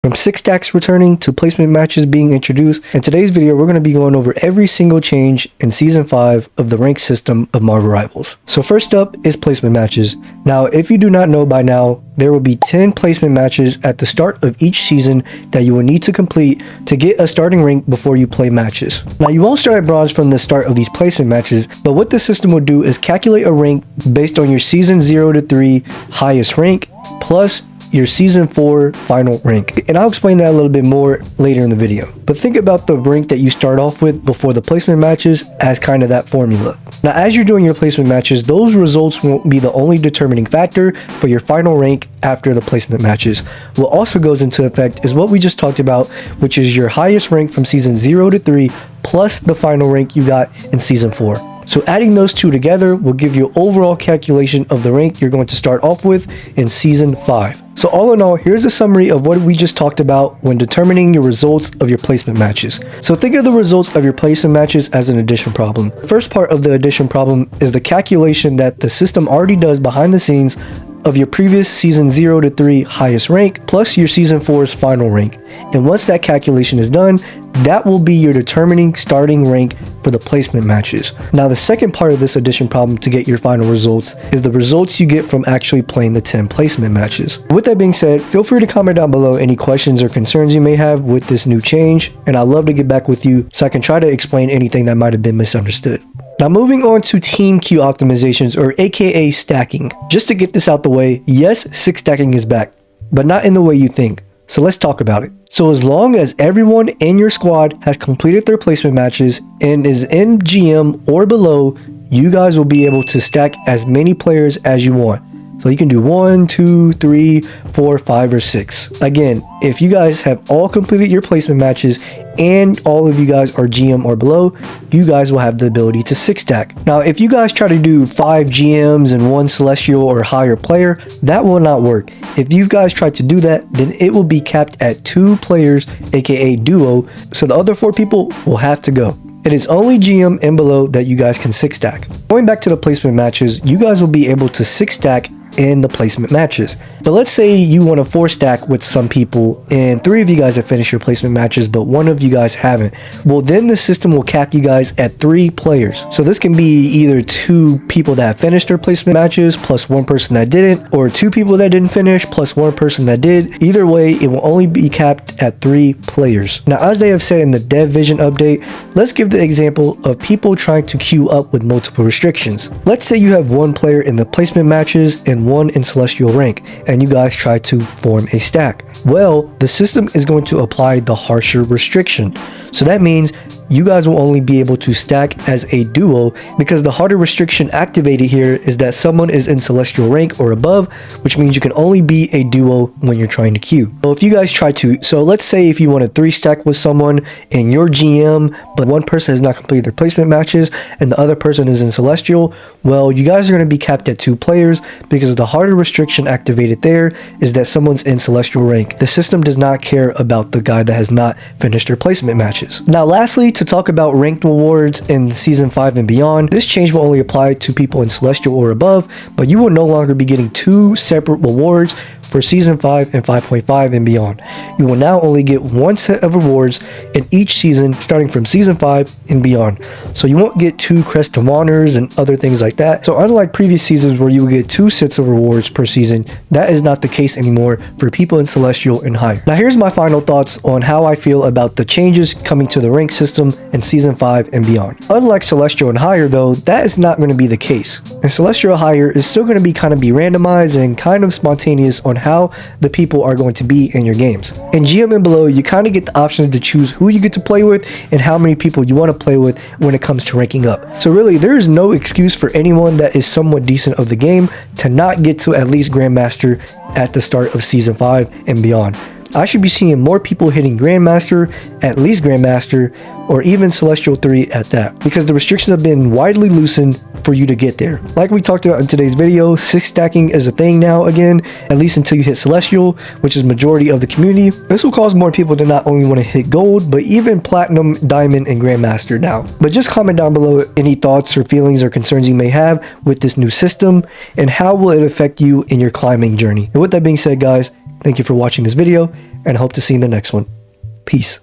From 6 stacks returning to placement matches being introduced, in today's video we're going to be going over every single change in Season 5 of the rank system of Marvel Rivals. So first up is placement matches. Now if you do not know by now, there will be 10 placement matches at the start of each season that you will need to complete to get a starting rank before you play matches. Now you won't start at bronze from the start of these placement matches, but what the system will do is calculate a rank based on your season 0 to 3 highest rank plus your season 4 final rank. And I'll explain that a little bit more later in the video. But think about the rank that you start off with before the placement matches as kind of that formula. Now as you're doing your placement matches, those results won't be the only determining factor for your final rank after the placement matches. What also goes into effect is what we just talked about, which is your highest rank from season 0 to 3 plus the final rank you got in season 4. So adding those two together will give you an overall calculation of the rank you're going to start off with in Season 5. So all in all, here's a summary of what we just talked about when determining your results of your placement matches. So think of the results of your placement matches as an addition problem. First part of the addition problem is the calculation that the system already does behind the scenes of your previous season 0 to 3 highest rank plus your season 4's final rank. And once that calculation is done, that will be your determining starting rank for the placement matches. Now the second part of this addition problem to get your final results is the results you get from actually playing the 10 placement matches. With that being said, feel free to comment down below any questions or concerns you may have with this new change, and I'd love to get back with you so I can try to explain anything that might have been misunderstood. Now moving on to team queue optimizations, or aka stacking. Just to get this out the way, yes, 6 stacking is back, but not in the way you think. So let's talk about it. So as long as everyone in your squad has completed their placement matches and is in GM or below, you guys will be able to stack as many players as you want. So you can do 1, 2, 3, 4, 5, or 6. Again, if you guys have all completed your placement matches and all of you guys are GM or below, you guys will have the ability to 6 stack. Now, if you guys try to do 5 GMs and 1 Celestial or higher player, that will not work. If you guys try to do that, then it will be capped at 2 players, aka duo, so the other 4 people will have to go. It is only GM and below that you guys can 6 stack. Going back to the placement matches, you guys will be able to 6 stack in the placement matches. But let's say you want to 4 stack with some people and 3 of you guys have finished your placement matches but 1 of you guys haven't. Well, then the system will cap you guys at 3 players. So this can be either 2 people that finished their placement matches plus 1 person that didn't, or 2 people that didn't finish plus 1 person that did. Either way, it will only be capped at 3 players. Now as they have said in the Dev Vision update, let's give the example of people trying to queue up with multiple restrictions. Let's say you have 1 player in the placement matches and 1 in celestial rank, and you guys try to form a stack. Well, the system is going to apply the harsher restriction. So that means you guys will only be able to stack as a duo, because the harder restriction activated here is that someone is in celestial rank or above, which means you can only be a duo when you're trying to queue. So if you guys try to, so let's say if you want to 3 stack with someone and you're GM, but 1 person has not completed their placement matches and the other person is in celestial, well, you guys are going to be capped at 2 players because the harder restriction activated there is that someone's in celestial rank. The system does not care about the guy that has not finished their placement matches. Now lastly, to talk about ranked rewards in Season 5 and beyond, this change will only apply to people in Celestial or above, but you will no longer be getting 2 separate rewards for Season 5 and 5.5 and beyond. You will now only get 1 set of rewards in each season starting from Season 5 and beyond. So you won't get 2 crest of honors and other things like that. So unlike previous seasons where you would get 2 sets of rewards per season, that is not the case anymore for people in Celestial and higher. Now here's my final thoughts on how I feel about the changes coming to the rank system in Season 5 and beyond. Unlike Celestial and higher though, that is not going to be the case. And Celestial higher is still going to be randomized and kind of spontaneous on how the people are going to be in your games. In GM and below, you kind of get the options to choose who you get to play with and how many people you want to play with when it comes to ranking up. So really, there is no excuse for anyone that is somewhat decent of the game to not get to at least Grandmaster at the start of Season 5 and beyond. I should be seeing more people hitting Grandmaster, at least Grandmaster, or even Celestial 3 at that, because the restrictions have been widely loosened for you to get there. Like we talked about in today's video, 6 stacking is a thing now again, at least until you hit Celestial, which is majority of the community. This will cause more people to not only want to hit Gold, but even Platinum, Diamond, and Grandmaster now. But just comment down below any thoughts or feelings or concerns you may have with this new system, and how will it affect you in your climbing journey. And with that being said, guys, thank you for watching this video, and hope to see you in the next one. Peace.